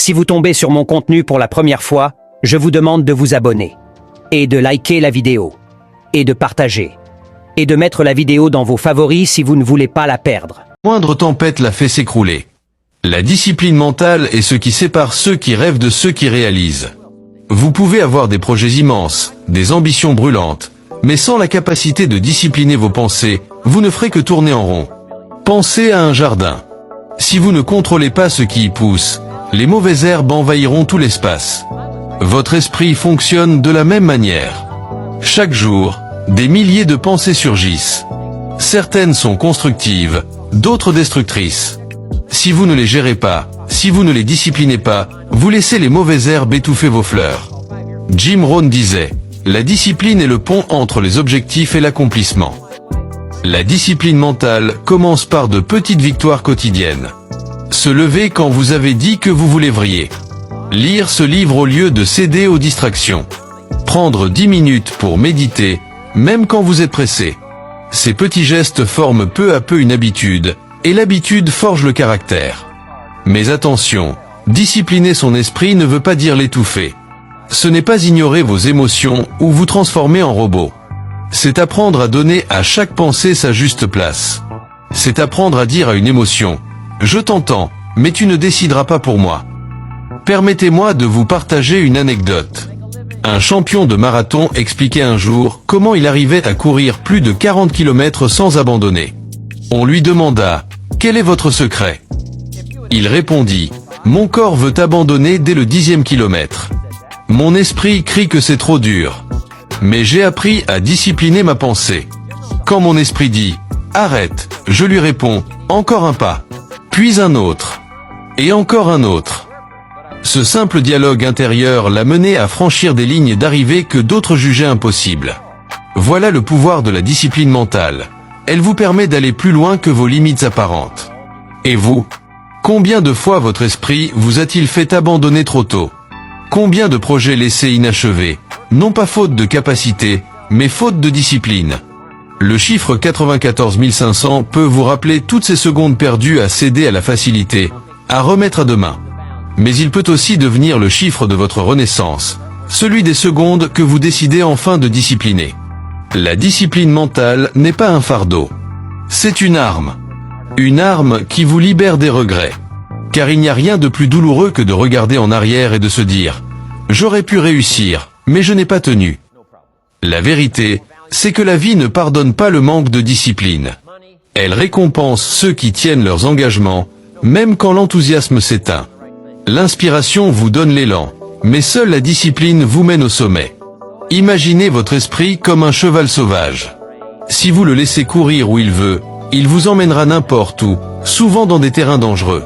Si vous tombez sur mon contenu pour la première fois, je vous demande de vous abonner, et de liker la vidéo, et de partager, et de mettre la vidéo dans vos favoris si vous ne voulez pas la perdre. Moindre tempête la fait s'écrouler. La discipline mentale est ce qui sépare ceux qui rêvent de ceux qui réalisent. Vous pouvez avoir des projets immenses, des ambitions brûlantes, mais sans la capacité de discipliner vos pensées, vous ne ferez que tourner en rond. Pensez à un jardin. Si vous ne contrôlez pas ce qui y pousse, les mauvaises herbes envahiront tout l'espace. Votre esprit fonctionne de la même manière. Chaque jour, des milliers de pensées surgissent. Certaines sont constructives, d'autres destructrices. Si vous ne les gérez pas, si vous ne les disciplinez pas, vous laissez les mauvaises herbes étouffer vos fleurs. Jim Rohn disait, « La discipline est le pont entre les objectifs et l'accomplissement. » La discipline mentale commence par de petites victoires quotidiennes. Se lever quand vous avez dit que vous voulez vriller. Lire ce livre au lieu de céder aux distractions. Prendre 10 minutes pour méditer, même quand vous êtes pressé. Ces petits gestes forment peu à peu une habitude, et l'habitude forge le caractère. Mais attention, discipliner son esprit ne veut pas dire l'étouffer. Ce n'est pas ignorer vos émotions ou vous transformer en robot. C'est apprendre à donner à chaque pensée sa juste place. C'est apprendre à dire à une émotion, « Je t'entends, mais tu ne décideras pas pour moi. » Permettez-moi de vous partager une anecdote. Un champion de marathon expliquait un jour comment il arrivait à courir plus de 40 km sans abandonner. On lui demanda, « Quel est votre secret ?» Il répondit, « Mon corps veut abandonner dès le 10e kilomètre. Mon esprit crie que c'est trop dur. Mais j'ai appris à discipliner ma pensée. Quand mon esprit dit « Arrête », je lui réponds « Encore un pas. » Puis un autre. Et encore un autre. Ce simple dialogue intérieur l'a mené à franchir des lignes d'arrivée que d'autres jugeaient impossibles. Voilà le pouvoir de la discipline mentale. Elle vous permet d'aller plus loin que vos limites apparentes. Et vous? Combien de fois votre esprit vous a-t-il fait abandonner trop tôt? Combien de projets laissés inachevés, non pas faute de capacité, mais faute de discipline? Le chiffre 94 500 peut vous rappeler toutes ces secondes perdues à céder à la facilité, à remettre à demain. Mais il peut aussi devenir le chiffre de votre renaissance, celui des secondes que vous décidez enfin de discipliner. La discipline mentale n'est pas un fardeau. C'est une arme. Une arme qui vous libère des regrets. Car il n'y a rien de plus douloureux que de regarder en arrière et de se dire « J'aurais pu réussir, mais je n'ai pas tenu. » La vérité, c'est que la vie ne pardonne pas le manque de discipline. Elle récompense ceux qui tiennent leurs engagements, même quand l'enthousiasme s'éteint. L'inspiration vous donne l'élan, mais seule la discipline vous mène au sommet. Imaginez votre esprit comme un cheval sauvage. Si vous le laissez courir où il veut, il vous emmènera n'importe où, souvent dans des terrains dangereux.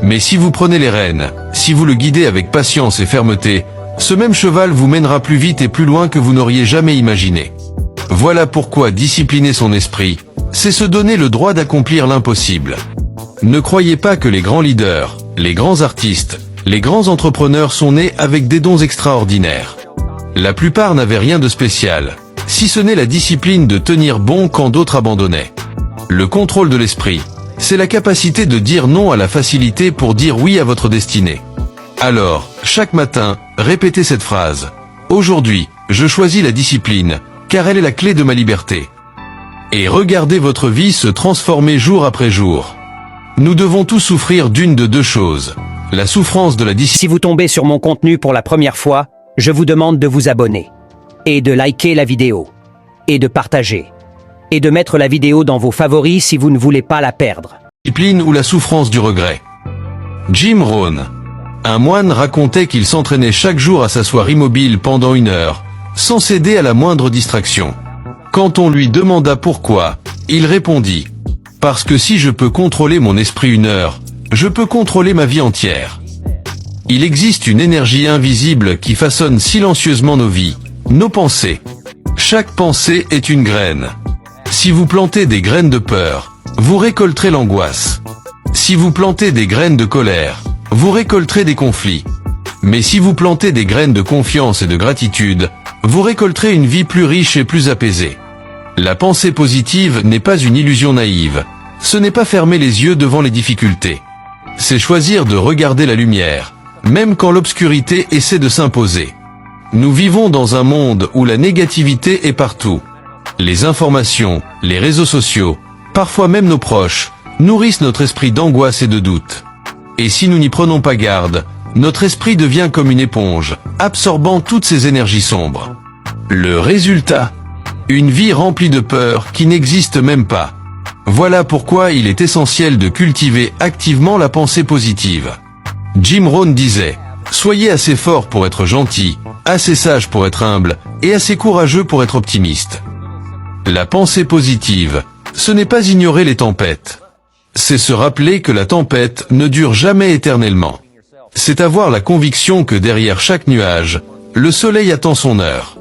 Mais si vous prenez les rênes, si vous le guidez avec patience et fermeté, ce même cheval vous mènera plus vite et plus loin que vous n'auriez jamais imaginé. Voilà pourquoi discipliner son esprit, c'est se donner le droit d'accomplir l'impossible. Ne croyez pas que les grands leaders, les grands artistes, les grands entrepreneurs sont nés avec des dons extraordinaires. La plupart n'avaient rien de spécial, si ce n'est la discipline de tenir bon quand d'autres abandonnaient. Le contrôle de l'esprit, c'est la capacité de dire non à la facilité pour dire oui à votre destinée. Alors, chaque matin, répétez cette phrase. Aujourd'hui, je choisis la discipline, car elle est la clé de ma liberté. Et regardez votre vie se transformer jour après jour. Nous devons tous souffrir d'une de deux choses. La souffrance de la discipline. Si vous tombez sur mon contenu pour la première fois, je vous demande de vous abonner, et de liker la vidéo, et de partager, et de mettre la vidéo dans vos favoris si vous ne voulez pas la perdre. Discipline ou la souffrance du regret. Jim Rohn. Un moine racontait qu'il s'entraînait chaque jour à s'asseoir immobile pendant 1 heure, sans céder à la moindre distraction. Quand on lui demanda pourquoi, il répondit « Parce que si je peux contrôler mon esprit 1 heure, je peux contrôler ma vie entière. » Il existe une énergie invisible qui façonne silencieusement nos vies, nos pensées. Chaque pensée est une graine. Si vous plantez des graines de peur, vous récolterez l'angoisse. Si vous plantez des graines de colère, vous récolterez des conflits. Mais si vous plantez des graines de confiance et de gratitude, vous récolterez une vie plus riche et plus apaisée. La pensée positive n'est pas une illusion naïve. Ce n'est pas fermer les yeux devant les difficultés. C'est choisir de regarder la lumière, même quand l'obscurité essaie de s'imposer. Nous vivons dans un monde où la négativité est partout. Les informations, les réseaux sociaux, parfois même nos proches, nourrissent notre esprit d'angoisse et de doute. Et si nous n'y prenons pas garde, notre esprit devient comme une éponge, absorbant toutes ces énergies sombres. Le résultat ? Une vie remplie de peur qui n'existe même pas. Voilà pourquoi il est essentiel de cultiver activement la pensée positive. Jim Rohn disait « Soyez assez fort pour être gentil, assez sage pour être humble, et assez courageux pour être optimiste. » La pensée positive, ce n'est pas ignorer les tempêtes. C'est se rappeler que la tempête ne dure jamais éternellement. C'est avoir la conviction que derrière chaque nuage, le soleil attend son heure.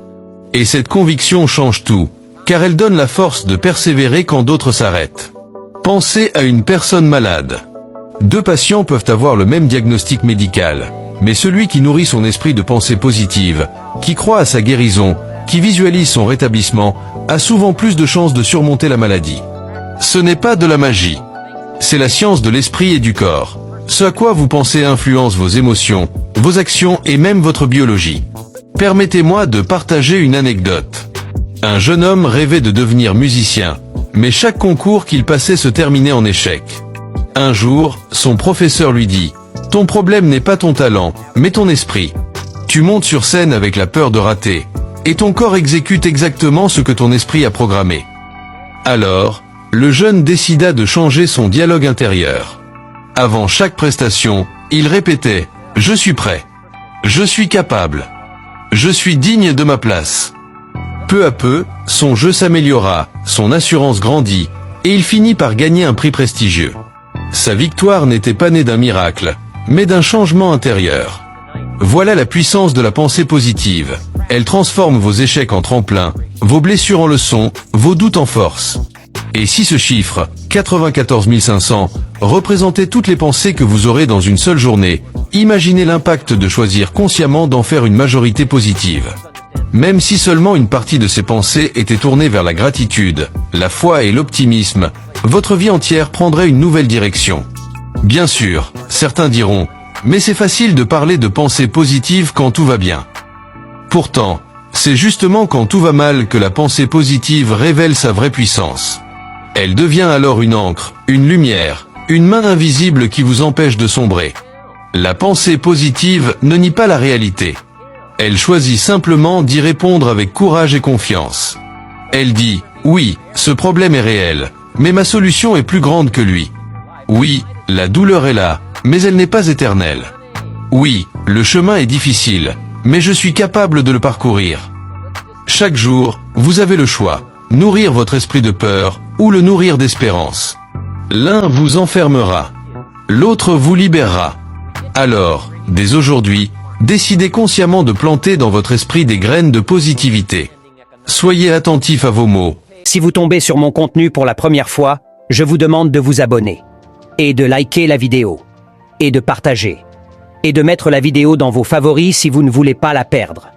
Et cette conviction change tout, car elle donne la force de persévérer quand d'autres s'arrêtent. Pensez à une personne malade. 2 patients peuvent avoir le même diagnostic médical, mais celui qui nourrit son esprit de pensée positive, qui croit à sa guérison, qui visualise son rétablissement, a souvent plus de chances de surmonter la maladie. Ce n'est pas de la magie. C'est la science de l'esprit et du corps. Ce à quoi vous pensez influence vos émotions, vos actions et même votre biologie. Permettez-moi de partager une anecdote. Un jeune homme rêvait de devenir musicien, mais chaque concours qu'il passait se terminait en échec. Un jour, son professeur lui dit « Ton problème n'est pas ton talent, mais ton esprit. Tu montes sur scène avec la peur de rater, et ton corps exécute exactement ce que ton esprit a programmé. » Alors, le jeune décida de changer son dialogue intérieur. Avant chaque prestation, il répétait « Je suis prêt. Je suis capable. Je suis digne de ma place. » Peu à peu, son jeu s'améliora, son assurance grandit, et il finit par gagner un prix prestigieux. Sa victoire n'était pas née d'un miracle, mais d'un changement intérieur. Voilà la puissance de la pensée positive. Elle transforme vos échecs en tremplin, vos blessures en leçons, vos doutes en force. Et si ce chiffre, 94 500, représentait toutes les pensées que vous aurez dans une seule journée, imaginez l'impact de choisir consciemment d'en faire une majorité positive. Même si seulement une partie de ces pensées était tournée vers la gratitude, la foi et l'optimisme, votre vie entière prendrait une nouvelle direction. Bien sûr, certains diront, mais c'est facile de parler de pensée positive quand tout va bien. Pourtant, c'est justement quand tout va mal que la pensée positive révèle sa vraie puissance. Elle devient alors une encre, une lumière, une main invisible qui vous empêche de sombrer. La pensée positive ne nie pas la réalité. Elle choisit simplement d'y répondre avec courage et confiance. Elle dit, oui, ce problème est réel, mais ma solution est plus grande que lui. Oui, la douleur est là, mais elle n'est pas éternelle. Oui, le chemin est difficile, mais je suis capable de le parcourir. Chaque jour, vous avez le choix, nourrir votre esprit de peur ou le nourrir d'espérance. L'un vous enfermera, l'autre vous libérera. Alors, dès aujourd'hui, décidez consciemment de planter dans votre esprit des graines de positivité. Soyez attentif à vos mots. Si vous tombez sur mon contenu pour la première fois, je vous demande de vous abonner, et de liker la vidéo, et de partager, et de mettre la vidéo dans vos favoris si vous ne voulez pas la perdre.